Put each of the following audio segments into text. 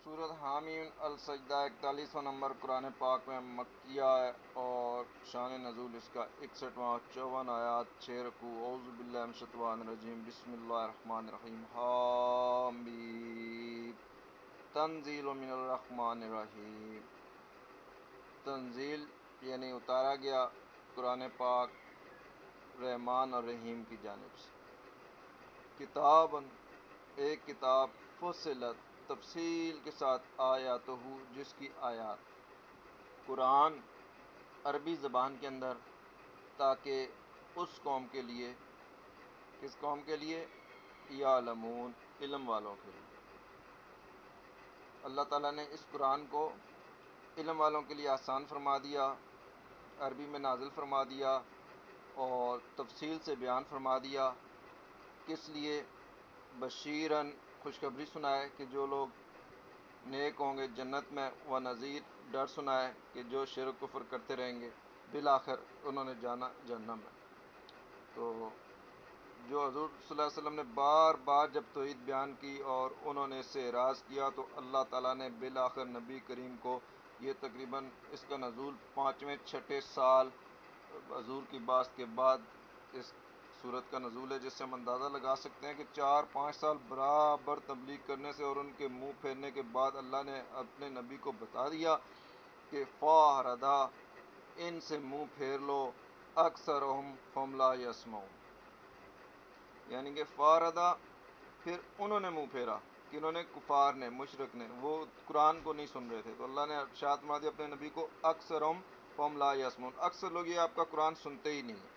سورۃ حامیم السجدہ 41واں نمبر قرآن پاک میں مکیہ ہے اور شان نزول اس کا 61واں 54 آیات 6 رکوع اعوذ باللہ من الشیطان الرجیم بسم اللہ الرحمن الرحیم حامیم تنزیل من الرحمن الرحیم. تنزیل یعنی اتارا گیا قرآن پاک رحمان اور رحیم کی جانب سے. کتاب ایک کتاب فصلت تفصیل کے ساتھ آیاتہ جس کی آیات قرآن عربی زبان کے اندر تاکہ اس قوم کے لیے کس قوم کے لیے یعلمون علم والوں کے لیے اللہ تعالیٰ نے اس قرآن کو علم والوں کے لیے آسان فرما دیا، عربی میں نازل فرما دیا اور تفصیل سے بیان فرما دیا. کس لیے؟ بشیرن خوشخبری سنائے کہ جو لوگ نیک ہوں گے جنت میں، و نذیر ڈر سنائے کہ جو شرک کفر کرتے رہیں گے بالآخر انہوں نے جانا جہنم میں. تو جو حضور صلی اللہ علیہ وسلم نے بار بار جب توحید بیان کی اور انہوں نے اس سے اعراض کیا تو اللہ تعالیٰ نے بالآخر نبی کریم کو، یہ تقریباً اس کا نزول 5ویں 6 سال حضور کی بات کے بعد اس صورت کا نزول ہے، جس سے ہم اندازہ لگا سکتے ہیں کہ 4-5 سال برابر تبلیغ کرنے سے اور ان کے منہ پھیرنے کے بعد اللہ نے اپنے نبی کو بتا دیا کہ فاردا ان سے منہ پھیر لو اکثرہم فہم لا یسمعون. یعنی کہ فاردا پھر انہوں نے منہ پھیرا کہ انہوں نے کفار نے مشرک نے وہ قرآن کو نہیں سن رہے تھے، تو اللہ نے ارشاد فرما دیا اپنے نبی کو اکثرہم فہم لا یسمعون، اکثر لوگ یہ آپ کا قرآن سنتے ہی نہیں،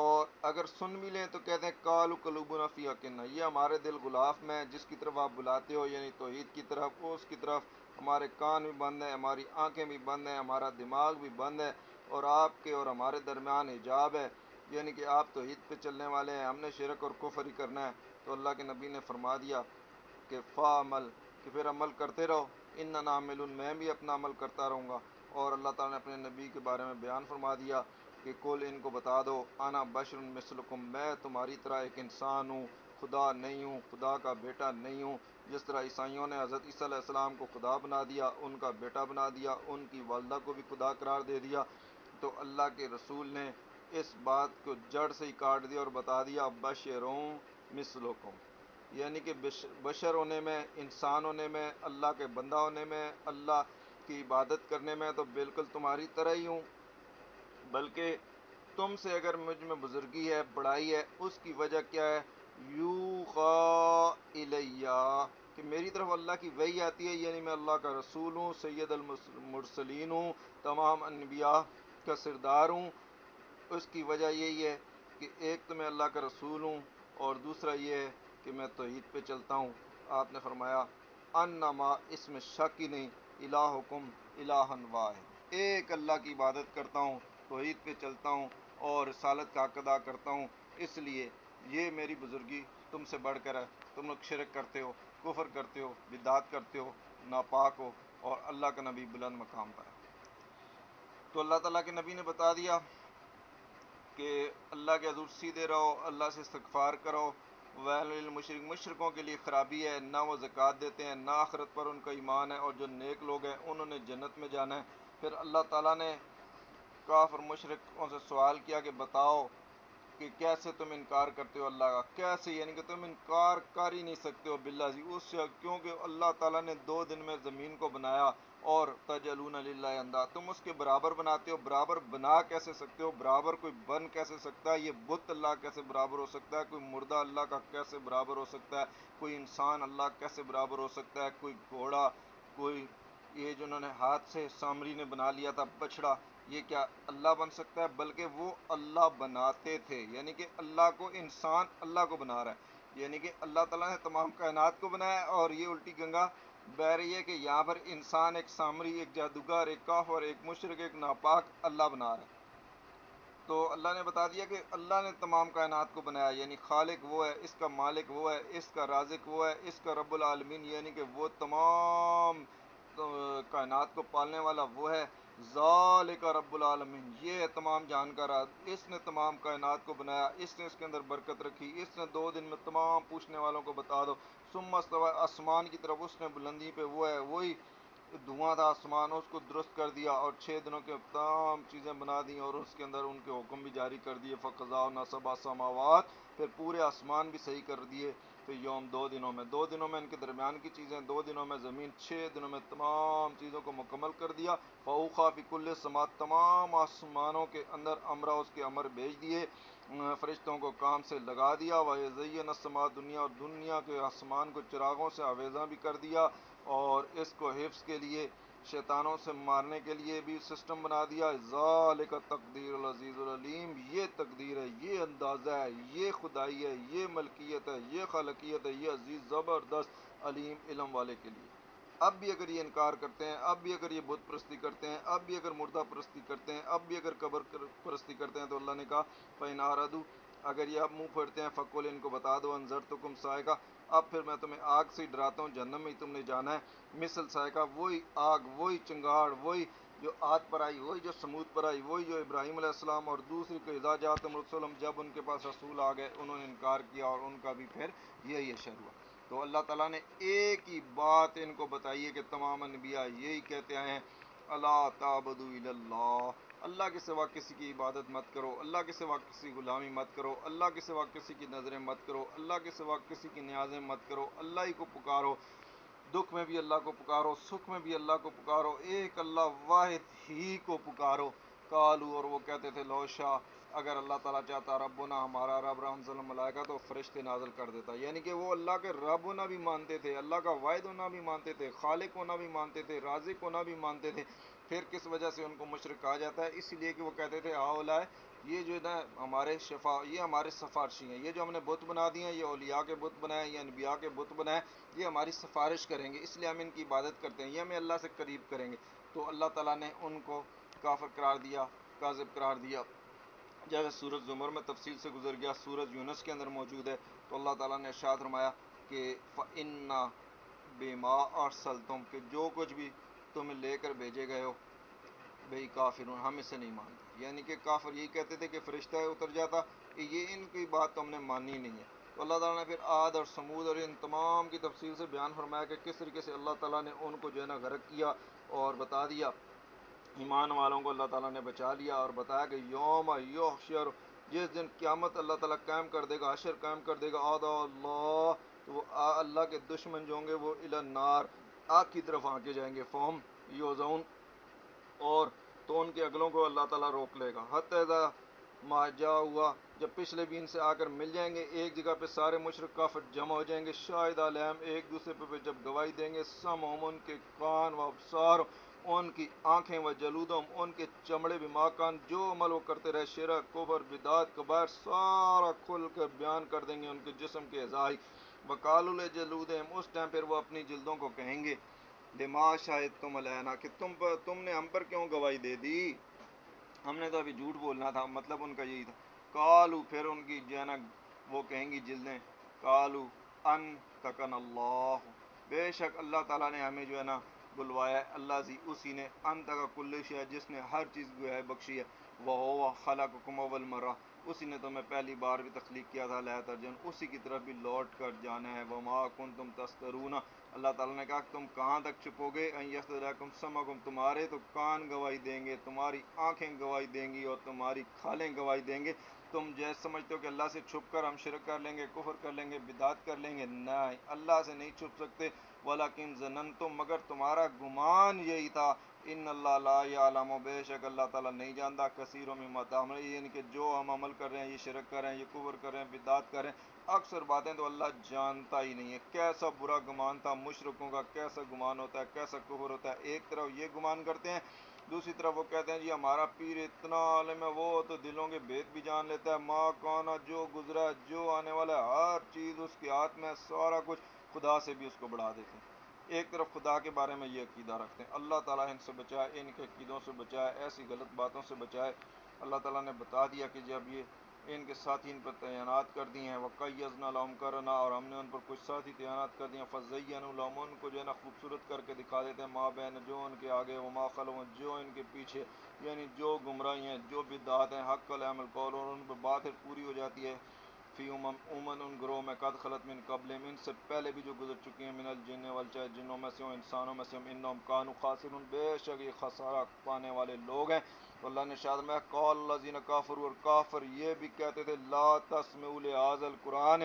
اور اگر سن بھی لیں تو کہتے ہیں قالوا قلوبنا فی اکنہ، یہ ہمارے دل غلاف میں ہے، جس کی طرف آپ بلاتے ہو یعنی توحید کی طرف، اس کی طرف ہمارے کان بھی بند ہیں، ہماری آنکھیں بھی بند ہیں، ہمارا دماغ بھی بند ہے، اور آپ کے اور ہمارے درمیان حجاب ہے، یعنی کہ آپ توحید پہ چلنے والے ہیں، ہم نے شرک اور کفر ہی کرنا ہے. تو اللہ کے نبی نے فرما دیا کہ فعمل، کہ پھر عمل کرتے رہو، اننا عاملون، میں بھی اپنا عمل کرتا رہوں گا. اور اللہ تعالیٰ نے اپنے نبی کے بارے میں بیان فرما دیا کہ کل ان کو بتا دو انا بشر مثلکم، میں تمہاری طرح ایک انسان ہوں، خدا نہیں ہوں، خدا کا بیٹا نہیں ہوں. جس طرح عیسائیوں نے حضرت عیسیٰ علیہ السلام کو خدا بنا دیا، ان کا بیٹا بنا دیا، ان کی والدہ کو بھی خدا قرار دے دیا، تو اللہ کے رسول نے اس بات کو جڑ سے ہی کاٹ دیا اور بتا دیا بشروں مثلکم، یعنی کہ بشر ہونے میں، انسان ہونے میں، اللہ کے بندہ ہونے میں، اللہ کی عبادت کرنے میں تو بالکل تمہاری طرح ہی ہوں، بلکہ تم سے اگر مجھ میں بزرگی ہے، بڑائی ہے، اس کی وجہ کیا ہے؟ یوحی الیہ، کہ میری طرف اللہ کی وحی آتی ہے، یعنی میں اللہ کا رسول ہوں، سید المرسلین ہوں، تمام انبیاء کا سردار ہوں. اس کی وجہ یہی ہے کہ ایک تو میں اللہ کا رسول ہوں اور دوسرا یہ ہے کہ میں توحید پہ چلتا ہوں. آپ نے فرمایا انما، اس میں شک ہی نہیں، الہکم الہ واحد، ایک اللہ کی عبادت کرتا ہوں، توحید پہ چلتا ہوں اور رسالت کا حق ادا کرتا ہوں. اس لیے یہ میری بزرگی تم سے بڑھ کر ہے. تم لوگ شرک کرتے ہو، کفر کرتے ہو، بدعات کرتے ہو، ناپاک ہو، اور اللہ کا نبی بلند مقام پر ہے. تو اللہ تعالیٰ کے نبی نے بتا دیا کہ اللہ کے حضور سیدھے رہو، اللہ سے استغفار کرو. ویل للمشرک، مشرکوں کے لیے خرابی ہے، نہ وہ زکوٰۃ دیتے ہیں، نہ آخرت پر ان کا ایمان ہے، اور جو نیک لوگ ہیں انہوں نے جنت میں جانا ہے. پھر اللہ تعالیٰ نے کافر مشرکوں سے سوال کیا کہ بتاؤ کہ کیسے تم انکار کرتے ہو اللہ کا، کیسے، یعنی کہ تم انکار کر ہی نہیں سکتے ہو باللہ جی اس سے، کیونکہ اللہ تعالیٰ نے 2 دن میں زمین کو بنایا، اور تجعلون للہ اندادا، تم اس کے برابر بناتے ہو. برابر بنا کیسے سکتے ہو؟ برابر کوئی بن کیسے سکتا ہے؟ یہ بت اللہ کیسے برابر ہو سکتا ہے؟ کوئی مردہ اللہ کا کیسے برابر ہو سکتا ہے؟ کوئی انسان اللہ کیسے برابر ہو سکتا ہے؟ کوئی گھوڑا، کوئی یہ جنہوں نے ہاتھ سے سامری نے بنا لیا تھا بچڑا، یہ کیا اللہ بن سکتا ہے؟ بلکہ وہ اللہ بناتے تھے، یعنی کہ اللہ کو انسان اللہ کو بنا رہا ہے، یعنی کہ اللہ تعالیٰ نے تمام کائنات کو بنایا ہے، اور یہ الٹی گنگا بہ رہی ہے کہ یہاں پر انسان ایک سامری، ایک جادوگر، ایک کافر، ایک مشرک، ایک ناپاک اللہ بنا رہا ہے. تو اللہ نے بتا دیا کہ اللہ نے تمام کائنات کو بنایا، یعنی خالق وہ ہے، اس کا مالک وہ ہے، اس کا رازق وہ ہے، اس کا رب العالمین، یعنی کہ وہ تمام کائنات کو پالنے والا وہ ہے. ذالک رب العالمین، یہ ہے تمام جہان کا راز، اس نے تمام کائنات کو بنایا، اس نے اس کے اندر برکت رکھی، اس نے 2 دن میں تمام پوچھنے والوں کو بتا دو. ثم استوى آسمان کی طرف اس نے بلندی پہ وہ ہے وہی دھواں تھا آسمان اس کو درست کر دیا اور 6 دنوں کے تمام چیزیں بنا دی اور اس کے اندر ان کے حکم بھی جاری کر دیے فقضاء سبع سماوات پھر پورے آسمان بھی صحیح کر دیے پھر یوم 2 دنوں میں 2 دنوں میں ان کے درمیان کی چیزیں 2 دنوں میں زمین 6 دنوں میں تمام چیزوں کو مکمل کر دیا فوقا فی کل سما تمام آسمانوں کے اندر امرا اس کے امر بھیج دیے فرشتوں کو کام سے لگا دیا وَيَزَيَّنَ السَّمَاءَ دنیا اور دنیا کے آسمان کو چراغوں سے آویزاں بھی کر دیا اور اس کو حفظ کے لیے شیطانوں سے مارنے کے لیے بھی سسٹم بنا دیا ذالک تقدیر العزیز العلیم یہ تقدیر ہے یہ اندازہ ہے یہ خدائی ہے یہ ملکیت ہے یہ خالقیت ہے یہ عزیز زبردست علیم علم والے کے لیے اب بھی اگر یہ انکار کرتے ہیں اب بھی اگر یہ بت پرستی کرتے ہیں اب بھی اگر مردہ پرستی کرتے ہیں اب بھی اگر قبر پرستی کرتے ہیں تو اللہ نے کہا فَإِنْ أَعْرَضُوا اگر یہ اب منہ پھیرتے ہیں فَقُلْ ان کو بتا دو أَنذَرْتُكُمْ صَاعِقَةً اب پھر میں تمہیں آگ سے ڈراتا ہوں جہنم میں تم نے جانا ہے مثل صاعقہ وہی آگ وہی چنگاڑ وہی جو عاد پر آئی وہی جو سمود پر آئی وہی جو ابراہیم علیہ السلام اور دوسری کو اذا جاءتهم رسلهم جب ان کے پاس رسول آ گئے انہوں نے انکار کیا اور ان کا بھی پھر یہی اشر ہوا تو اللہ تعالیٰ نے ایک ہی بات ان کو بتائی ہے کہ تمام انبیاء یہی کہتے ہیں اللہ تعبدوا الا اللہ اللہ کے سوا کسی کی عبادت مت کرو اللہ کے سوا کسی غلامی مت کرو اللہ کے سوا کسی کی نظریں مت کرو اللہ کے سوا کسی کی نیازیں مت کرو اللہ ہی کو پکارو دکھ میں بھی اللہ کو پکارو سکھ میں بھی اللہ کو پکارو ایک اللہ واحد ہی کو پکارو کالو اور وہ کہتے تھے لو شاہ اگر اللہ تعالیٰ چاہتا ربنا ہمارا رب رحمۃ الملائکہ تو فرشتے نازل کر دیتا یعنی کہ وہ اللہ کے رب ہونا بھی مانتے تھے اللہ کا واحد ہونا بھی مانتے تھے خالق ہونا بھی مانتے تھے رازق ہونا بھی مانتے تھے پھر کس وجہ سے ان کو مشرک کہا جاتا ہے اس لیے کہ وہ کہتے تھے ہؤلاء یہ جو ہے نا ہمارے یہ ہمارے سفارشی ہیں یہ جو ہم نے بت بنا دی ہیں یہ اولیاء کے بت بنائے یہ انبیاء کے بت بنائے یہ ہماری سفارش کریں گے اس لیے ہم ان کی عبادت کرتے ہیں یہ ہمیں اللہ سے قریب کریں گے تو اللہ تعالیٰ نے ان کو کافر قرار دیا کاذب قرار دیا جیسے سورج زمر میں تفصیل سے گزر گیا سورج یونس کے اندر موجود ہے تو اللہ تعالیٰ نے ارشاد فرمایا کہ فَإِنَّا بِمَا أَرْسَلْتُمْ کہ جو کچھ بھی تم لے کر بھیجے گئے ہو بھئی کافرون ہم اسے نہیں مانتے یعنی کہ کافر یہی کہتے تھے کہ فرشتہ اتر جاتا یہ ان کی بات تو ہم نے ماننی نہیں ہے تو اللہ تعالیٰ نے پھر عاد اور سمود اور ان تمام کی تفصیل سے بیان فرمایا کہ کس طریقے سے اللہ تعالیٰ نے ان کو جو ہے نا غرق کیا اور بتا دیا ایمان والوں کو اللہ تعالیٰ نے بچا لیا اور بتایا کہ یوم یحشر جس دن قیامت اللہ تعالیٰ قائم کر دے گا حشر قائم کر دے گا اعداء اللہ تو وہ اللہ کے دشمن جو ہوں گے وہ الی النار آگ کی طرف آنکے جائیں گے فہم یوزون اور تو ان کے اگلوں کو اللہ تعالیٰ روک لے گا حتی اذا ما جا ہوا جب پچھلے بھی ان سے آ کر مل جائیں گے ایک جگہ پہ سارے مشرک کافر جمع ہو جائیں گے شاہد علیہم ایک دوسرے پہ جب گواہی دیں گے سمعہم ان کے کان و ابصار ان کی آنکھیں و جلودہم ان کے چمڑے بما کان جو عمل وہ کرتے رہے شرک کفر بدعت کبائر سارا کھل کر بیان کر دیں گے ان کے جسم کے اعضاء وقالوا لجلودہم اس ٹائم پھر وہ اپنی جلدوں کو کہیں گے لما شاہدتم علینا کہ تم نے ہم پر کیوں گواہی دے دی ہم نے تو ابھی جھوٹ بولنا تھا مطلب ان کا یہی تھا کالو پھر ان کی جو ہے نا وہ کہیں گی جلدیں کالو ان تکن اللہ بے شک اللہ تعالیٰ نے ہمیں جو ہے نا بلوایا ہے اللہ زی اسی نے ان تک کل شے جس نے ہر چیز جو ہے بخشی ہے وہ خلقکم اول مرہ اسی نے تمہیں پہلی بار بھی تخلیق کیا تھا لا ترجعون اسی کی طرف بھی لوٹ کر جانا ہے وما کنتم تسترون اللہ تعالیٰ نے کہا کہ تم کہاں تک چھپو گے ان یستدعکم سمعکم تمہارے تو کان گواہی دیں گے تمہاری آنکھیں گواہی دیں گی اور تمہاری کھالیں گواہی دیں گے تم جیسے سمجھتے ہو کہ اللہ سے چھپ کر ہم شرک کر لیں گے کفر کر لیں گے بدعت کر لیں گے نہیں اللہ سے نہیں چھپ سکتے ولکن ظننتم مگر تمہارا گمان یہی تھا ان اللہ لا یعلم بے شک اللہ تعالیٰ نہیں جانتا کثیر مما تعملون یعنی کہ جو ہم عمل کر رہے ہیں یہ شرک کر رہے ہیں یہ کفر کر رہے ہیں بدعت کر رہے ہیں اکثر باتیں تو اللہ جانتا ہی نہیں ہے کیسا برا گمان تھا مشرکوں کا کیسا گمان ہوتا ہے کیسا کفر ہوتا ہے ایک طرف یہ گمان کرتے ہیں دوسری طرف وہ کہتے ہیں جی ہمارا پیر اتنا عالم ہے وہ تو دلوں کے بھید بھی جان لیتا ہے ماں کانا جو گزرا جو آنے والا ہے ہر چیز اس کے ہاتھ میں سارا کچھ خدا سے بھی اس کو بڑھا دیتے ہیں ایک طرف خدا کے بارے میں یہ عقیدہ رکھتے ہیں اللہ تعالیٰ ان سے بچائے ان کے عقیدوں سے بچائے ایسی غلط باتوں سے بچائے اللہ تعالیٰ نے بتا دیا کہ جب یہ ان کے ساتھی ان پر تعینات کر دی ہیں وَقَيَّضْنَا لَهُمْ قَرَنًا اور ہم نے ان پر کچھ ساتھی تعینات کر دی ہیں فَزَيَّنُوا لَهُمْ ان کو جو ہے نا خوبصورت کر کے دکھا دیتے ہیں ماں بہن جو ان کے آگے وما خلو جو ان کے پیچھے یعنی جو گمراہی ہیں جو بدعات ہیں حق العمل قول اور ان پر بات پوری ہو جاتی ہے فی امن ان گروہ میں قد خلط من قبلہم ان سے پہلے بھی جو گزر چکی ہیں من الجن والچہ جنوں میں سے ہوں انسانوں میں سے ہم انہم کانوا خاسرون بے شک یہ خسارہ پانے والے لوگ ہیں. تو اللہ نے ارشاد میں قال الذین کافروا اور کافر یہ بھی کہتے تھے لا تسمعوا لہذا القرآن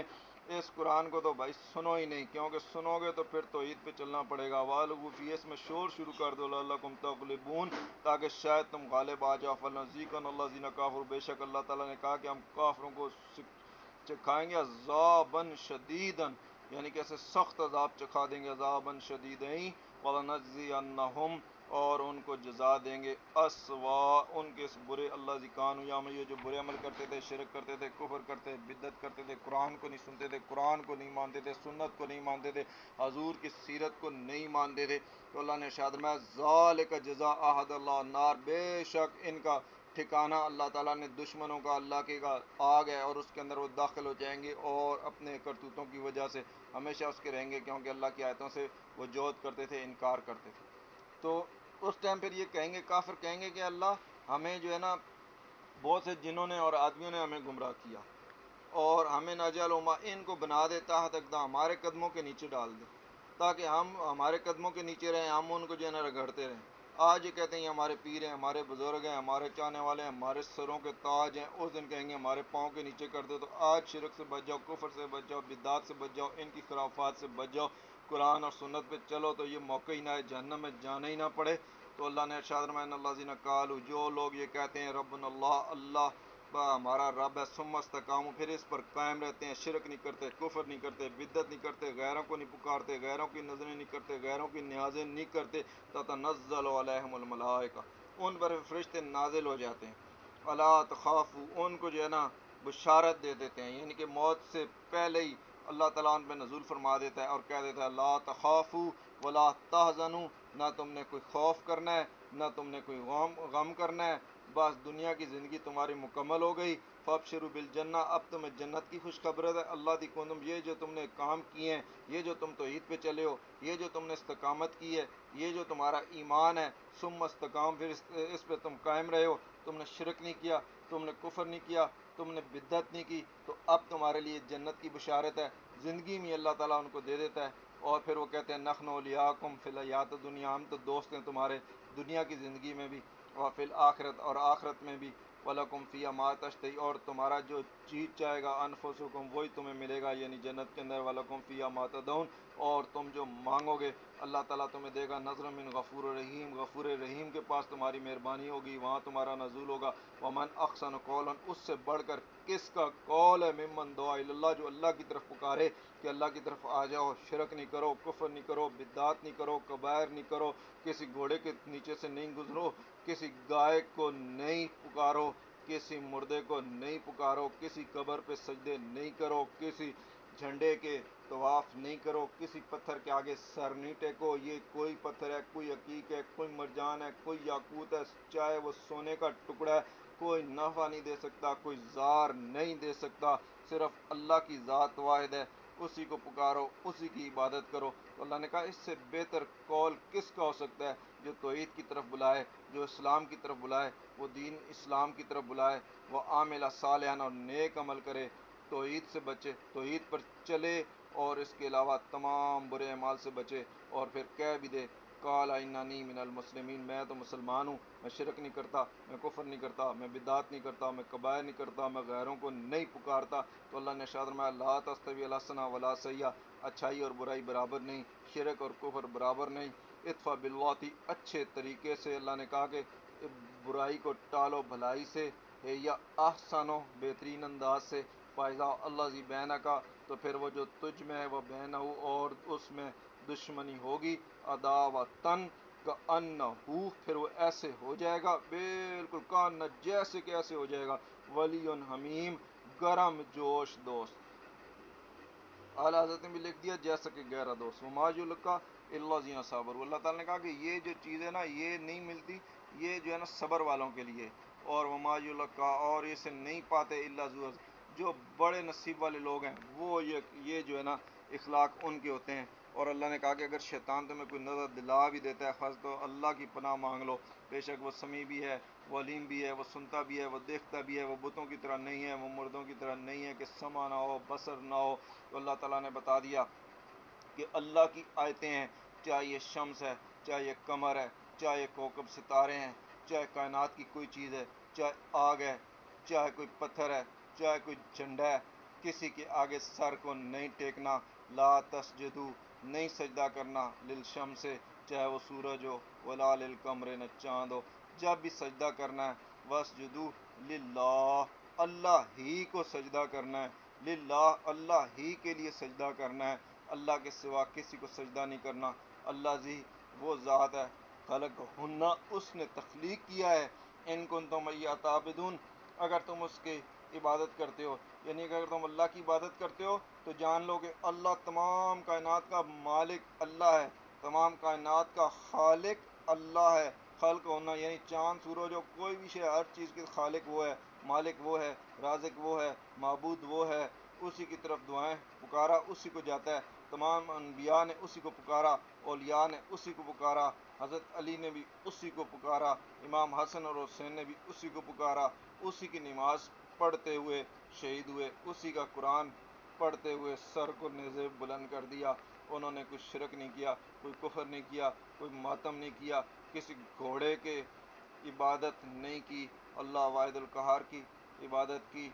اس قرآن کو تو بھائی سنو ہی نہیں کیونکہ سنو گے تو پھر توحید پہ چلنا پڑے گا. والغوا فیہ اس میں شور شروع کر دو لعلکم تغلبون تاکہ شاید تم غالب آ جاؤ. فلنذیقن الذین کافروا بے شک اللہ تعالیٰ نے کہا کہ ہم کافروں کو چکھائیں گے عذابًا شدیدًا یعنی کہ ایسے سخت عذاب چکھا دیں گے عذابًا شدیدًا وَلَنَجْزِيَنَّهُمْ اور ان کو جزا دیں گے اسوا ان کے اس برے اللہ ذکان یا میں یہ جو برے عمل کرتے تھے شرک کرتے تھے کفر کرتے بدعت کرتے تھے قرآن کو نہیں سنتے تھے قرآن کو نہیں مانتے تھے سنت کو نہیں مانتے تھے حضور کی سیرت کو نہیں مانتے تھے. تو اللہ نے ارشاد میں ذالک جزا احد اللہ النار بے شک ان کا ٹھکانہ اللہ تعالیٰ نے دشمنوں کا اللہ کے کا آگ ہے اور اس کے اندر وہ داخل ہو جائیں گے اور اپنے کرتوتوں کی وجہ سے ہمیشہ اس کے رہیں گے کیونکہ اللہ کی آیتوں سے وہ جوت کرتے تھے انکار کرتے تھے. تو اس ٹائم پھر یہ کہیں گے کافر کہیں گے کہ اللہ ہمیں جو ہے نا بہت سے جنہوں نے اور آدمیوں نے ہمیں گمراہ کیا اور ہمیں نجعل ما ان کو بنا دے تحت اقدام ہمارے قدموں کے نیچے ڈال دے تاکہ ہم ہمارے قدموں کے نیچے رہیں ہم ان کو جو ہے نا رگڑتے رہیں. آج یہ کہتے ہیں ہمارے پیر ہیں ہمارے بزرگ ہیں ہمارے چاہنے والے ہیں ہمارے سروں کے تاج ہیں اس دن کہیں گے ہمارے پاؤں کے نیچے کر دے. تو آج شرک سے بچ جاؤ کفر سے بچ جاؤ بدعات سے بچ جاؤ ان کی خرافات سے بچ جاؤ قرآن اور سنت پہ چلو تو یہ موقع ہی نہ ہے جہنم میں جانا ہی نہ پڑے. تو اللہ نے ارشاد فرمایا ان الذین قالوا جو لوگ یہ کہتے ہیں ربنا اللہ اللہ ہمارا رب ہے ثم استقاموا پھر اس پر قائم رہتے ہیں شرک نہیں کرتے کفر نہیں کرتے بدعت نہیں کرتے غیروں کو نہیں پکارتے غیروں کی نظریں نہیں کرتے غیروں کی نیازیں نہیں کرتے تتنزل علیہم الملائکہ ان پر فرشتے نازل ہو جاتے ہیں. الا تخافوا ان کو جو ہے نا بشارت دے دیتے ہیں یعنی کہ موت سے پہلے ہی اللہ تعالیٰ ان پہ نزول فرما دیتا ہے اور کہہ دیتا ہے لا تخافوا ولا تحزنوا نہ تم نے کوئی خوف کرنا ہے نہ تم نے کوئی غم کرنا ہے بس دنیا کی زندگی تمہاری مکمل ہو گئی. فابشروا بالجنہ اب تمہیں جنت کی خوشخبری ہے اللہ دی کنتم یہ جو تم نے کام کیے ہیں یہ جو تم توحید پہ چلے ہو یہ جو تم نے استقامت کی ہے یہ جو تمہارا ایمان ہے ثم استقام پھر اس پہ تم قائم رہے ہو تم نے شرک نہیں کیا تم نے کفر نہیں کیا تم نے بدعت نہیں کی تو اب تمہارے لیے جنت کی بشارت ہے. زندگی میں اللہ تعالیٰ ان کو دے دیتا ہے اور پھر وہ کہتے ہیں نحن اولیاءکم فی الحیات الدنیا ہم تو دوست ہیں تمہارے دنیا کی زندگی میں بھی وفی الآخرت اور آخرت میں بھی وَلَكُمْ فِيهَا مَا تَشْتَهِي اور تمہارا جو چیز چاہے گا انفسکم وہی تمہیں ملے گا یعنی جنت کے اندر وَلَكُمْ فِيهَا مَا تَدْعُونَ اور تم جو مانگو گے اللہ تعالیٰ تمہیں دے گا نظر من غفور رحیم غفور رحیم کے پاس تمہاری مہربانی ہوگی وہاں تمہارا نزول ہوگا. ومن احسن قولا اس سے بڑھ کر کس کا قول ہے ممن دعا الی اللہ جو اللہ کی طرف پکارے کہ اللہ کی طرف آ جاؤ شرک نہیں کرو کفر نہیں کرو بدعات نہیں کرو کبائر نہیں کرو کسی گھوڑے کے نیچے سے نہیں گزرو کسی گائے کو نہیں پکارو کسی مردے کو نہیں پکارو کسی قبر پہ سجدے نہیں کرو کسی جھنڈے کے طواف نہیں کرو کسی پتھر کے آگے سر نہیں ٹیکو یہ کوئی پتھر ہے کوئی عقیق ہے کوئی مرجان ہے کوئی یاقوت ہے چاہے وہ سونے کا ٹکڑا ہے کوئی نفع نہیں دے سکتا کوئی زار نہیں دے سکتا صرف اللہ کی ذات واحد ہے اسی کو پکارو اسی کی عبادت کرو. تو اللہ نے کہا اس سے بہتر قول کس کا ہو سکتا ہے جو توحید کی طرف بلائے جو اسلام کی طرف بلائے وہ دین اسلام کی طرف بلائے وہ عامل صالحا اور نیک عمل کرے توحید سے بچے توحید پر چلے اور اس کے علاوہ تمام برے اعمال سے بچے اور پھر کہہ بھی دے قال اننی من المسلمین میں تو مسلمان ہوں میں شرک نہیں کرتا میں کفر نہیں کرتا میں بدعات نہیں کرتا میں کبائر نہیں کرتا میں غیروں کو نہیں پکارتا. تو اللہ نے ارشاد فرمایا لا تستوی الحسنہ ولا سیئہ اچھائی اور برائی برابر نہیں شرک اور کفر برابر نہیں. ادفع باللتی اچھے طریقے سے اللہ نے کہا کہ برائی کو ٹالو بھلائی سے یا احسنو بہترین انداز سے فائزہ اللہ زی بینہ کا تو پھر وہ جو تجھ میں ہے وہ بینہ اور اس میں دشمنی ہوگی عداوتن کأنہو پھر وہ ایسے ہو جائے گا بالکل کان جیسے کہ ایسے ہو جائے گا ولی حمیم گرم جوش دوست. اعلیٰ حضرت نے بھی لکھ دیا جیسا کہ گہرا دوست. وما یلقا الا الذین صبروا اللہ تعالیٰ نے کہا کہ یہ جو چیز ہے نا یہ نہیں ملتی یہ جو ہے نا صبر والوں کے لیے اور وما یلقا اور اسے نہیں پاتے الا ذو جو بڑے نصیب والے لوگ ہیں وہ یہ جو ہے نا اخلاق ان کے ہوتے ہیں اور اللہ نے کہا کہ اگر شیطان تمہیں کوئی نظر دلا بھی دیتا ہے خاص تو اللہ کی پناہ مانگ لو، بے شک وہ سمیع بھی ہے، وہ علیم بھی ہے، وہ سنتا بھی ہے، وہ دیکھتا بھی ہے، وہ بتوں کی طرح نہیں ہے، وہ مردوں کی طرح نہیں ہے کہ سمع نہ ہو بصر نہ ہو۔ تو اللہ تعالیٰ نے بتا دیا کہ اللہ کی آیتیں ہیں، چاہے یہ شمس ہے، چاہے یہ قمر ہے، چاہے یہ کوکب ستارے ہیں، چاہے کائنات کی کوئی چیز ہے، چاہے آگ ہے، چاہے کوئی پتھر ہے، چاہے کوئی جھنڈا ہے، کسی کے آگے سر کو نہیں ٹیکنا، لا تسجدو نہیں سجدہ کرنا للشمس سے، چاہے وہ سورج ہو، ولا للقمر نہ چاند ہو، جب بھی سجدہ کرنا ہے واسجدو للہ اللہ ہی کو سجدہ کرنا ہے، للہ اللہ ہی کے لیے سجدہ کرنا ہے، اللہ کے سوا کسی کو سجدہ نہیں کرنا۔ اللہ زی وہ ذات ہے، خلق ہننا اس نے تخلیق کیا ہے، ان کنتم تعبدون اگر تم اس کی عبادت کرتے ہو، یعنی کہ اگر تم اللہ کی عبادت کرتے ہو تو جان لو کہ اللہ تمام کائنات کا مالک اللہ ہے، تمام کائنات کا خالق اللہ ہے۔ خلق ہونا یعنی چاند سورج ہو کوئی بھی شے، ہر چیز کے خالق وہ ہے، مالک وہ ہے، رازق وہ ہے، معبود وہ ہے، اسی کی طرف دعائیں پکارا اسی کو جاتا ہے، تمام انبیاء نے اسی کو پکارا، اولیاء نے اسی کو پکارا، حضرت علی نے بھی اسی کو پکارا، امام حسن اور حسین نے بھی اسی کو پکارا، اسی کی نماز پڑھتے ہوئے شہید ہوئے، اسی کا قرآن پڑھتے ہوئے سر کو نیزے بلند کر دیا۔ انہوں نے کوئی شرک نہیں کیا، کوئی کفر نہیں کیا، کوئی ماتم نہیں کیا، کسی گھوڑے کے عبادت نہیں کی، اللہ واحد القہار کی عبادت کی۔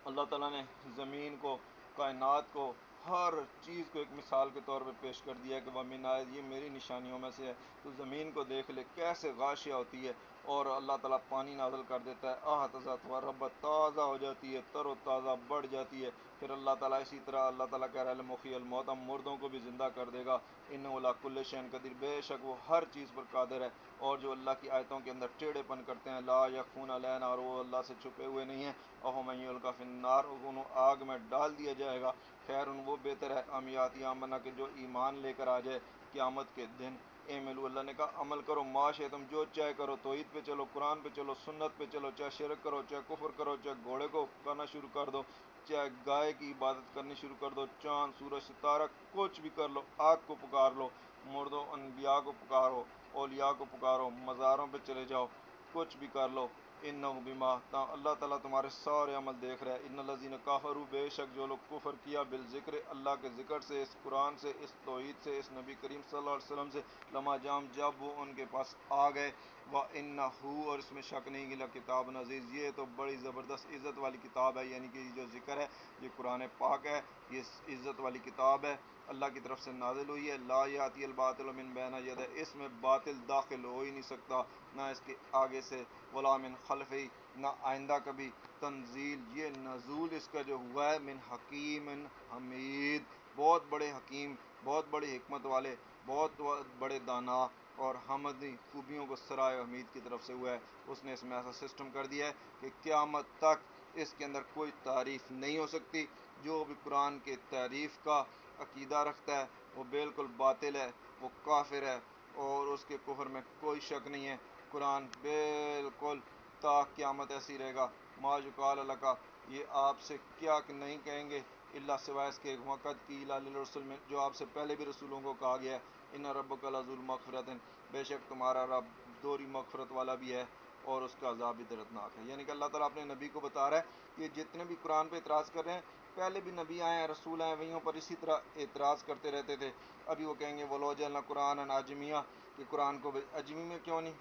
اللہ تعالیٰ نے زمین کو، کائنات کو، ہر چیز کو ایک مثال کے طور پہ پیش کر دیا کہ وَمِنْ آیَاتِهِ یہ میری نشانیوں میں سے ہے۔ تو زمین کو دیکھ لے کیسے غاشیہ ہوتی ہے، اور اللہ تعالیٰ پانی نازل کر دیتا ہے، احتزت و ربت تازہ ہو جاتی ہے، تر و تازہ بڑھ جاتی ہے۔ پھر اللہ تعالیٰ اسی طرح اللہ تعالیٰ کہہ رہا ہے المحیی الموتى مردوں کو بھی زندہ کر دے گا، انہ علی کل شیء قدیر بے شک وہ ہر چیز پر قادر ہے۔ اور جو اللہ کی آیتوں کے اندر ٹیڑھے پن کرتے ہیں، لا یخفون علینا اور وہ اللہ سے چھپے ہوئے نہیں ہیں، اہو من یلقی فی النار انہوں آگ میں ڈال دیا جائے گا، خیر وہ بہتر ہے امیاتی آمنا کہ جو ایمان لے کر آ جائے قیامت کے دن۔ اعملوا اللہ نے کہا عمل کرو معاشے تم جو چاہے کرو، توحید پہ چلو، قرآن پہ چلو، سنت پہ چلو، چاہے شرک کرو، چاہے کفر کرو، چاہے گھوڑے کو کرنا شروع کر دو، چاہے گائے کی عبادت کرنی شروع کر دو، چاند سورج ستارہ کچھ بھی کر لو، آگ کو پکار لو، مردوں انبیاء کو پکارو، اولیاء کو پکارو، مزاروں پہ چلے جاؤ، کچھ بھی کر لو، انہ بما اللہ تعالیٰ تمہارے سارے عمل دیکھ رہا ہے۔ ان الذین کفروا بے شک جو لوگ کفر کیا بالذکر اللہ کے ذکر سے، اس قرآن سے، اس توحید سے، اس نبی کریم صلی اللہ علیہ وسلم سے، لما جام جب وہ ان کے پاس آ گئے، وَإِنَّهُ اور اس میں شک نہیں کہ کتاب عزیز یہ تو بڑی زبردست عزت والی کتاب ہے، یعنی کہ جو ذکر ہے یہ قرآن پاک ہے، یہ عزت والی کتاب ہے، اللہ کی طرف سے نازل ہوئی ہے، لا یاتی الباطل من بین یدیہ اس میں باطل داخل ہو ہی نہیں سکتا، نہ اس کے آگے سے، ولا من خلفہ نہ آئندہ کبھی، تنزیل یہ نزول اس کا جو ہوا ہے من حکیم حمید بہت بڑے حکیم، بہت بڑی حکمت والے، بہت بڑے دانا اور حمدی خوبیوں کو سرائے حمید کی طرف سے ہوا ہے۔ اس نے اس میں ایسا سسٹم کر دیا ہے کہ قیامت تک اس کے اندر کوئی تعریف نہیں ہو سکتی، جو بھی قرآن کے تعریف کا عقیدہ رکھتا ہے وہ بالکل باطل ہے، وہ کافر ہے، اور اس کے کفر میں کوئی شک نہیں ہے۔ قرآن بالکل تا قیامت ایسی رہے گا، ما یقال لک یہ آپ سے کیا نہیں کہیں گے، اللہ سوائے اس کے وقت کی للرسل میں جو آپ سے پہلے بھی رسولوں کو کہا گیا ہے، ان ربک لذو مغفرت بے شک تمہارا رب دوری مغفرت والا بھی ہے اور اس کا عذاب بھی دردناک ہے۔ یعنی کہ اللہ تعالیٰ اپنے نبی کو بتا رہا ہے کہ جتنے بھی قرآن پہ اعتراض کر رہے ہیں، پہلے بھی نبی آئے ہیں، رسول آئے ہیں، وہیوں پر اسی طرح اعتراض کرتے رہتے تھے۔ ابھی وہ کہیں گے ولو جعلنا قرآنا عجمیٰ کہ قرآن کو عجمی میں کیوں نہیں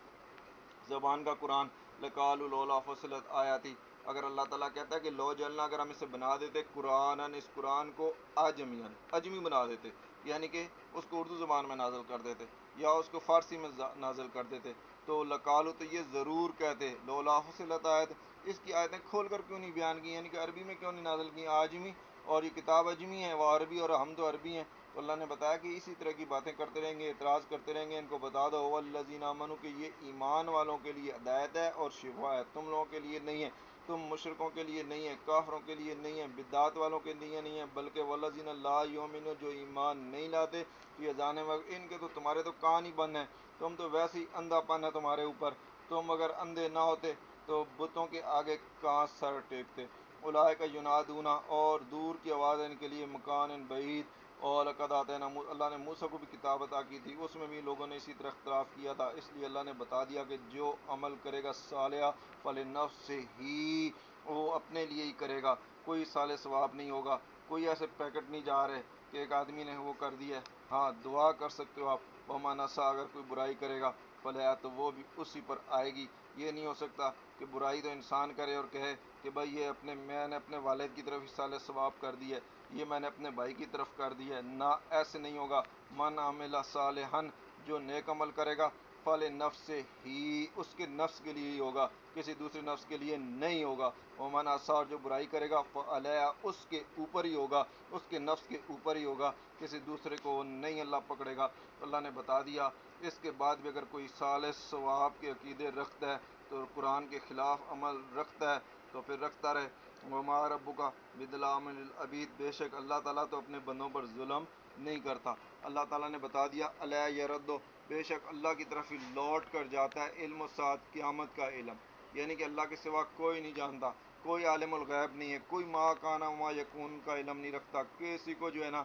زبان کا قرآن، لقالوا لولا فصلت آیاتی اگر اللہ تعالیٰ کہتا ہے کہ لو جلنا اگر ہم اسے بنا دیتے قرآن اس قرآن کو اجمی بنا دیتے، یعنی کہ اس کو اردو زبان میں نازل کر دیتے یا اس کو فارسی میں نازل کر دیتے، تو لقالوا تو یہ ضرور کہتے لولا فصلت آیت اس کی آیتیں کھول کر کیوں نہیں بیان کی، یعنی کہ عربی میں کیوں نہیں نازل کی اجمی، اور یہ کتاب اجمی ہے وہ عربی اور ہم تو عربی ہیں۔ تو اللہ نے بتایا کہ اسی طرح کی باتیں کرتے رہیں گے، اعتراض کرتے رہیں گے، ان کو بتا دو والذین آمنوا کہ یہ ایمان والوں کے لیے ہدایت ہے اور شفا ہے، تم لوگوں کے لیے نہیں ہے، تم مشرکوں کے لیے نہیں ہے، کافروں کے لیے نہیں ہے، بدعات والوں کے لیے نہیں ہے، بلکہ والذین لا یؤمنون جو ایمان نہیں لاتے یہ اذان وقت ان کے تو تمہارے تو کان ہی بند ہیں، تم تو ویسے ہی اندھا پن ہے تمہارے اوپر، تم اگر اندھے نہ ہوتے تو بتوں کے آگے کہاں سر ٹیکتے۔ اولئک ینادون اور دور کی آواز ان کے لیے مکان بعید اور لقد آتینا اللہ نے موسیٰ کو بھی کتاب عطا کی تھی، اس میں بھی لوگوں نے اسی طرح اختلاف کیا تھا، اس لیے اللہ نے بتا دیا کہ جو عمل کرے گا صالحہ فلنفسہ، وہ اپنے لیے ہی کرے گا، کوئی صالح ثواب نہیں ہوگا، کوئی ایسے پیکٹ نہیں جا رہے کہ ایک آدمی نے وہ کر دیا ہے۔ ہاں دعا کر سکتے ہو آپ، وَمَنْ أَسَاءَ، اگر کوئی برائی کرے گا فَلَيْحَ، تو وہ بھی اسی پر آئے گی۔ یہ نہیں ہو سکتا کہ برائی تو انسان کرے اور کہے کہ بھائی یہ میں نے اپنے والد کی طرف صالح ثواب کر دی ہے، یہ میں نے اپنے بھائی کی طرف کر دی ہے، نہ ایسے نہیں ہوگا۔ من عمل صالحا، جو نیک عمل کرے گا فلنفسہ، اس کے نفس کے لیے ہی ہوگا، کسی دوسرے نفس کے لیے نہیں ہوگا۔ ومن اساء، جو برائی کرے گا فعلیہا، اس کے اوپر ہی ہوگا، اس کے نفس کے اوپر ہی ہوگا، کسی دوسرے کو نہیں اللہ پکڑے گا۔ اللہ نے بتا دیا۔ اس کے بعد بھی اگر کوئی صالح ثواب کے عقیدے رکھتا ہے تو قرآن کے خلاف عمل رکھتا ہے تو پھر رکھتا رہے۔ وما ربک بظلام للعبید، بے شک اللہ تعالیٰ تو اپنے بندوں پر ظلم نہیں کرتا۔ اللہ تعالیٰ نے بتا دیا الیہ یرد، بے شک اللہ کی طرف ہی لوٹ کر جاتا ہے علم الساعۃ، قیامت کا علم، یعنی کہ اللہ کے سوا کوئی نہیں جانتا، کوئی عالم الغیب نہیں ہے، کوئی ما کان وما یکون کا علم نہیں رکھتا، کسی کو جو ہے نا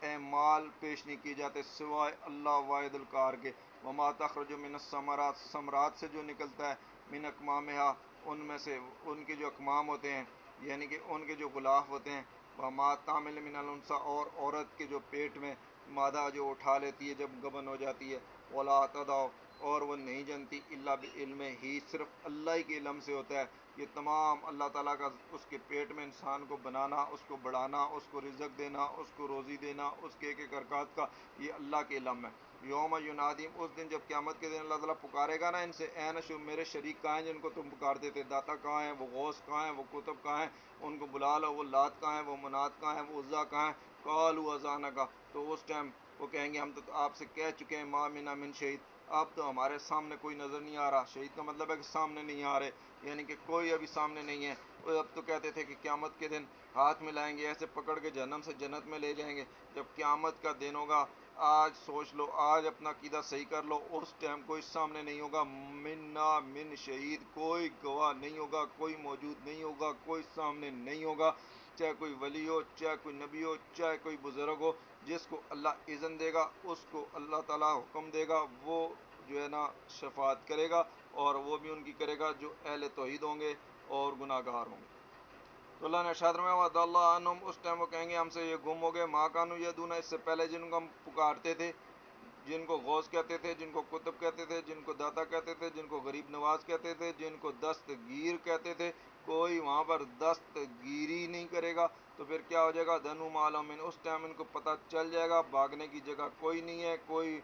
اعمال پیش نہیں کیے جاتے سوائے اللہ واحد القہار کے۔ وما تخرج من الثمرات، ثمرات سے جو نکلتا ہے، من اکمامہا، ان میں سے ان کے جو اکمام ہوتے ہیں، یعنی کہ ان کے جو غلاف ہوتے ہیں، وما تعمل من الانثی، اور عورت کے جو پیٹ میں مادہ جو اٹھا لیتی ہے جب گبن ہو جاتی ہے، ولا تدع، اور وہ نہیں جانتی الا بعلم ہی، صرف اللہ ہی کے علم سے ہوتا ہے۔ یہ تمام اللہ تعالیٰ کا اس کے پیٹ میں انسان کو بنانا، اس کو بڑھانا، اس کو رزق دینا، اس کو روزی دینا، اس کے ایک ایک حرکات کا، یہ اللہ کے علم ہے۔ یوم ینادیم، اس دن جب قیامت کے دن اللہ تعالیٰ پکارے گا نا ان سے، اے نشو، میرے شریک کہاں ہیں جن کو تم پکارتے تھے، داتا کہاں ہیں، وہ غوث کہاں ہیں، وہ کتب کہاں ہیں، ان کو بلا لو، وہ لات کہاں ہیں، وہ منات کہاں ہیں، وہ عزا کہاں ہیں، قالوا اذانک، تو اس ٹائم وہ کہیں گے ہم تو آپ سے کہہ چکے ہیں، ما منا من شہید، اب تو ہمارے سامنے کوئی نظر نہیں آ رہا۔ شہید کا مطلب ہے کہ سامنے نہیں آ رہے، یعنی کہ کوئی ابھی سامنے نہیں ہے۔ وہ اب تو کہتے تھے کہ قیامت کے دن ہاتھ ملائیں گے، ایسے پکڑ کے جہنم سے جنت میں لے جائیں گے۔ جب قیامت کا دن ہوگا، آج سوچ لو، آج اپنا عقیدہ صحیح کر لو، اس ٹائم کوئی سامنے نہیں ہوگا، منا من شہید، کوئی گواہ نہیں ہوگا، کوئی موجود نہیں ہوگا، کوئی سامنے نہیں ہوگا، چاہے کوئی ولی ہو، چاہے کوئی نبی ہو، چاہے کوئی بزرگ ہو، جس کو اللہ اذن دے گا، اس کو اللہ تعالیٰ حکم دے گا، وہ جو ہے نا شفاعت کرے گا، اور وہ بھی ان کی کرے گا جو اہل توحید ہوں گے اور گناہ گار ہوں گے۔ تو اللہ نے ارشاد فرمایا وعد اللہ عنہم، اس ٹائم وہ کہیں گے ہم سے یہ گم ہو گئے، ما کانوا یدعون، اس سے پہلے جن کو ہم پکارتے تھے، جن کو غوث کہتے تھے، جن کو کتب کہتے تھے، جن کو داتا کہتے تھے، جن کو غریب نواز کہتے تھے، جن کو دستگیر کہتے تھے، کوئی وہاں پر دستگیری نہیں کرے گا، تو پھر کیا ہو جائے گا، دنو معلوم، اس ٹائم ان کو پتہ چل جائے گا بھاگنے کی جگہ کوئی نہیں ہے، کوئی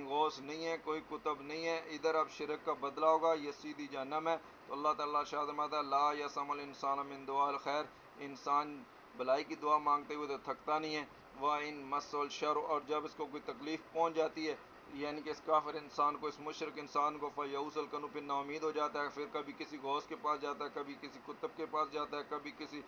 غوث نہیں ہے، کوئی کتب نہیں ہے، ادھر اب شرک کا بدلہ ہوگا، یہ سیدھی جہنم ہے۔ تو اللہ تعالیٰ ارشاد فرماتا ہے لا یسأم الانسان من دعاء الخیر، انسان بھلائی کی دعا مانگتے ہوئے تو تھکتا نہیں ہے، وَإِن مَسَّهُ الشَّرُّ، اور جب اس کو کوئی تکلیف پہنچ جاتی ہے، یعنی کہ اس کافر انسان کو، اس مشرک انسان کو، فَيَئُوسَ الْقَنُوطُ، پھر نا امید ہو جاتا ہے، پھر کبھی کسی غوث کے پاس جاتا ہے، کبھی کسی کتب کے پاس جاتا ہے، کبھی کسی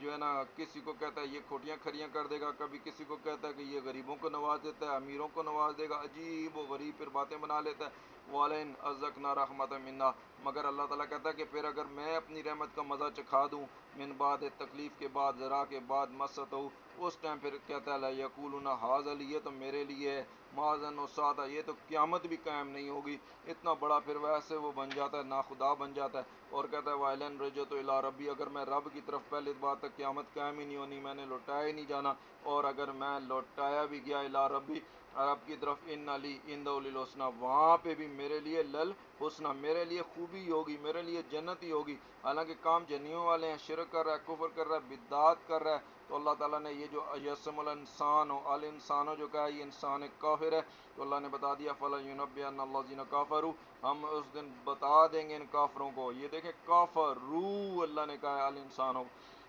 جو ہے نا کسی کو کہتا ہے یہ کھوٹیاں کھریاں کر دے گا، کبھی کسی کو کہتا ہے کہ یہ غریبوں کو نواز دیتا ہے، امیروں کو نواز دے گا، عجیب و غریب پھر باتیں بنا لیتا ہے۔ وَلَئِنْ أَذَقْنَا رَحْمَةً مِنَّا، مگر اللہ تعالیٰ کہتا ہے کہ پھر اگر میں اپنی رحمت کا مزہ چکھا دوں، من بعد، تکلیف کے بعد، ذرا کے بعد، مَسَّتَہُ، اس ٹائم پھر کہتا ہے لَیَقُولُنَّ هَٰذَا، یہ تو میرے لیے ہے، مَا ظَنُّ السَّاعَةَ، یہ تو قیامت بھی قائم نہیں ہوگی، اتنا بڑا پھر ویسے وہ بن جاتا ہے، ناخدا بن جاتا ہے، اور کہتا ہے وَإِلَيْهِ رَجَعْتُ إِلَىٰ رَبِّي، اگر میں رب کی طرف، پہلے بات تک قیامت قائم ہی نہیں ہونی، میں نے لوٹایا ہی نہیں جانا، اور اگر میں لوٹایا بھی گیا إِلَىٰ رَبِّي، رب کی طرف، ان علی عندہ للحسنی، وہاں پہ بھی میرے لیے لل حسنی، میرے لیے خوبی ہوگی، میرے لیے جنت ہی ہوگی۔ حالانکہ کام جنیوں والے ہیں، شرک کر رہا ہے، کفر کر رہا ہے، بدعات کر رہا ہے، تو اللہ تعالیٰ نے یہ جو یسم الانسان الانسان جو کہا ہے، یہ انسان ایک کافر ہے، تو اللہ نے بتا دیا فَلَيُنَبِّئَنَّ الَّذِينَ كَفَرُوا، ہم اس دن بتا دیں گے ان کافروں کو، یہ دیکھیں کافروا اللہ نے کہا ہے الانسانوں،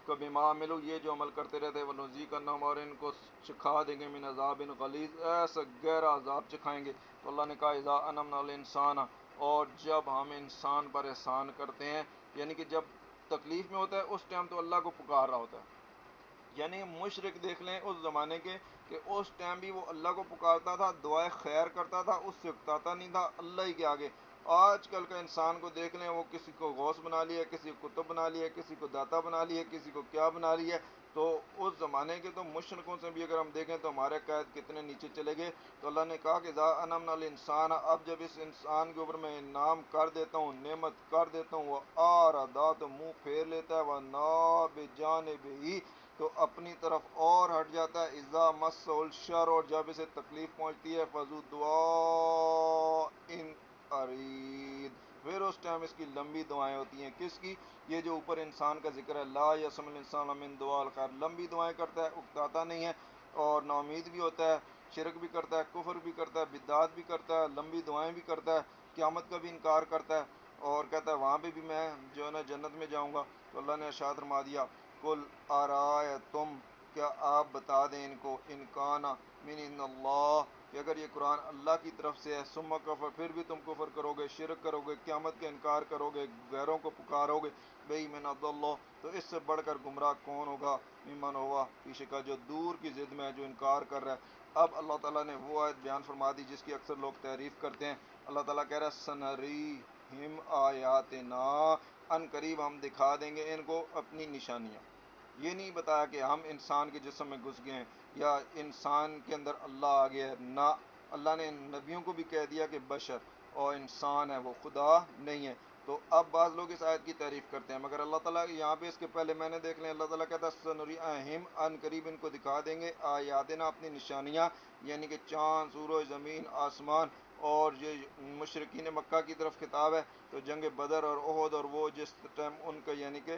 کبھی ملو، یہ جو عمل کرتے رہتے، وہ نذیقنہم، اور ان کو چکھا دیں گے، من عذاب غلیظ، ایسا گہرا عذاب چکھائیں گے۔ تو اللہ نے کہا اذا انعمنا علی الانسان، اور جب ہم انسان پر احسان کرتے ہیں، یعنی کہ جب تکلیف میں ہوتا ہے اس ٹائم تو اللہ کو پکار رہا ہوتا ہے، یعنی مشرک دیکھ لیں اس زمانے کے کہ اس ٹائم بھی وہ اللہ کو پکارتا تھا، دعائے خیر کرتا تھا، اس سے اکتاتا نہیں تھا اللہ ہی کے آگے۔ آج کل کا انسان کو دیکھ لیں، وہ کسی کو غوث بنا لیا، کسی کو کتب بنا لیا، کسی کو داتا بنا لیا، کسی کو کیا بنا لیا، تو اس زمانے کے تو مشرکوں سے بھی اگر ہم دیکھیں تو ہمارے قید کتنے نیچے چلے گئے. تو اللہ نے کہا کہ ذا انمنا الانسان، اب جب اس انسان کے اوپر میں انعام کر دیتا ہوں، نعمت کر دیتا ہوں، وہ آردا تو منہ پھیر لیتا ہے، وہ نا بجانبہ تو اپنی طرف اور ہٹ جاتا ہے، اذا مس الشر اور جب اسے تکلیف پہنچتی ہے، فذو دعاء ان ارید پھر اس ٹائم اس کی لمبی دعائیں ہوتی ہیں. کس کی؟ یہ جو اوپر انسان کا ذکر ہے، لا یسم الانسان من دعاء الخیر، لمبی دعائیں کرتا ہے، اکتاتا نہیں ہے اور نا امید بھی ہوتا ہے، شرک بھی کرتا ہے، کفر بھی کرتا ہے، بدعات بھی کرتا ہے، لمبی دعائیں بھی کرتا ہے، قیامت کا بھی انکار کرتا ہے اور کہتا ہے وہاں پہ بھی میں جو ہے نا جنت میں جاؤں گا. تو اللہ نے ارشاد فرما دیا، قل ارائیتم، کیا آپ بتا دیں ان کو، ان کان من عند اللہ، کہ اگر یہ قرآن اللہ کی طرف سے ہے، ثم کفر پھر بھی تم کفر کرو گے، شرک کرو گے، قیامت کا انکار کرو گے، غیروں کو پکارو گے، بئی من عبد اللہ، تو اس سے بڑھ کر گمراہ کون ہوگا، ممن ہوا پیچھے کا جو دور کی ضد میں ہے، جو انکار کر رہا ہے. اب اللہ تعالیٰ نے وہ آیت بیان فرما دی جس کی اکثر لوگ تعریف کرتے ہیں. اللہ تعالیٰ کہہ رہا ہے سنریہم آیاتنا، ان قریب ہم دکھا دیں گے ان کو اپنی نشانیاں. یہ نہیں بتایا کہ ہم انسان کے جسم میں گھس گئے ہیں یا انسان کے اندر اللہ آ گیا ہے، نہ، اللہ نے نبیوں کو بھی کہہ دیا کہ بشر اور انسان ہے، وہ خدا نہیں ہے. تو اب بعض لوگ اس آیت کی تعریف کرتے ہیں، مگر اللہ تعالیٰ یہاں پہ اس کے پہلے میں نے دیکھ لیں، اللہ تعالیٰ کہتا ہے سنریہم، ان قریب ان کو دکھا دیں گے آیاتنا اپنی نشانیاں، یعنی کہ چاند، سورج، زمین، آسمان. اور یہ مشرکین مکہ کی طرف خطاب ہے، تو جنگ بدر اور احد اور وہ جس ٹائم ان کا یعنی کہ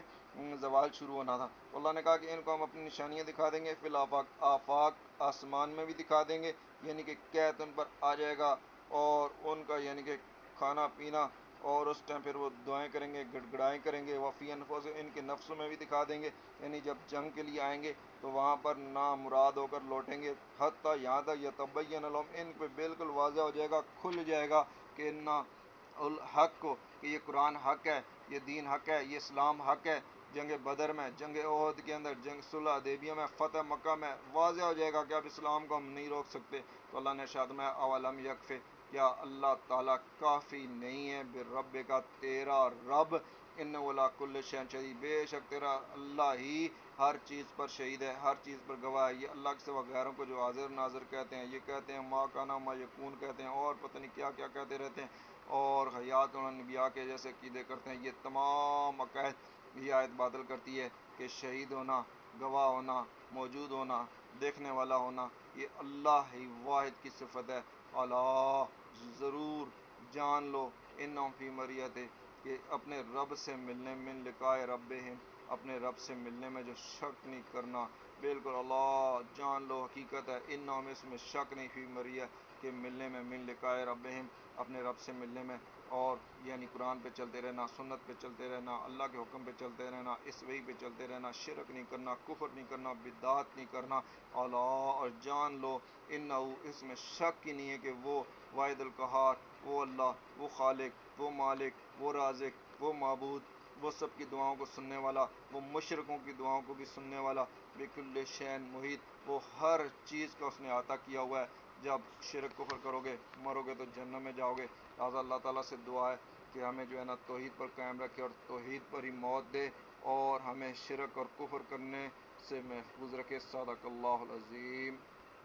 زوال شروع ہونا تھا، تو اللہ نے کہا کہ ان کو ہم اپنی نشانیاں دکھا دیں گے، فی الآفاق، آفاق آسمان میں بھی دکھا دیں گے، یعنی کہ قید ان پر آ جائے گا اور ان کا یعنی کہ کھانا پینا، اور اس ٹائم پھر وہ دعائیں کریں گے، گڑ گڑائیں کریں گے، وفی انفس ان کے نفسوں میں بھی دکھا دیں گے، یعنی جب جنگ کے لیے آئیں گے تو وہاں پر نامراد ہو کر لوٹیں گے، حتیٰ یہاں تک یتبین لہم، ان پہ بالکل واضح ہو جائے گا، کھل جائے گا کہ انا الحق کو، کہ یہ قرآن حق ہے، یہ دین حق ہے، یہ اسلام حق ہے. جنگ بدر میں، جنگ احد کے اندر، جنگ صلح حدیبیہ میں، فتح مکہ میں واضح ہو جائے گا کہ اب اسلام کو ہم نہیں روک سکتے. تو اللہ نے ارشاد میں اولم یکفی، کیا اللہ تعالیٰ کافی نہیں ہے، برب کا، تیرا رب، انہ علی کل شیء شہید، بے شک تیرا اللہ ہی ہر چیز پر شہید ہے، ہر چیز پر گواہ ہے. یہ اللہ کے سوا غیروں کو جو حاضر ناظر کہتے ہیں، یہ کہتے ہیں ما کانا ما یکون کہتے ہیں، اور پتہ نہیں کیا کیا کہتے رہتے ہیں، اور حیات الانبیاء کے جیسے عقیدے کرتے ہیں. یہ تمام عقائد یہ آیت باطل کرتی ہے کہ شہید ہونا، گواہ ہونا، موجود ہونا، دیکھنے والا ہونا، یہ اللہ ہی واحد کی صفت ہے. اللہ، ضرور جان لو، انہم فی مریت، کہ اپنے رب سے ملنے، من لقائے ربہم، اپنے رب سے ملنے میں جو شک نہیں کرنا، بالکل اللہ جان لو، حقیقت ہے، انہم اس میں شک نہیں، فی مریت کہ ملنے میں، من لقائے ربہم اپنے رب سے ملنے میں، اور یعنی قرآن پہ چلتے رہنا، سنت پہ چلتے رہنا، اللہ کے حکم پہ چلتے رہنا، اس وحی پہ چلتے رہنا، شرک نہیں کرنا، کفر نہیں کرنا، بدعات نہیں کرنا. اللہ، اور جان لو، انہو اس میں شک ہی نہیں ہے کہ وہ واحد القہار، وہ اللہ، وہ خالق، وہ مالک، وہ رازق، وہ معبود، وہ سب کی دعاؤں کو سننے والا، وہ مشرکوں کی دعاؤں کو بھی سننے والا، بکل شیء محیط، وہ ہر چیز کا اس نے احاطہ کیا ہوا ہے. جب شرک کفر کرو گے، مرو گے تو جہنم میں جاؤ گے. لہٰذا اللہ تعالیٰ سے دعا ہے کہ ہمیں جو ہے نا توحید پر قائم رکھے اور توحید پر ہی موت دے، اور ہمیں شرک اور کفر کرنے سے محفوظ رکھے. صدق اللہ العظیم.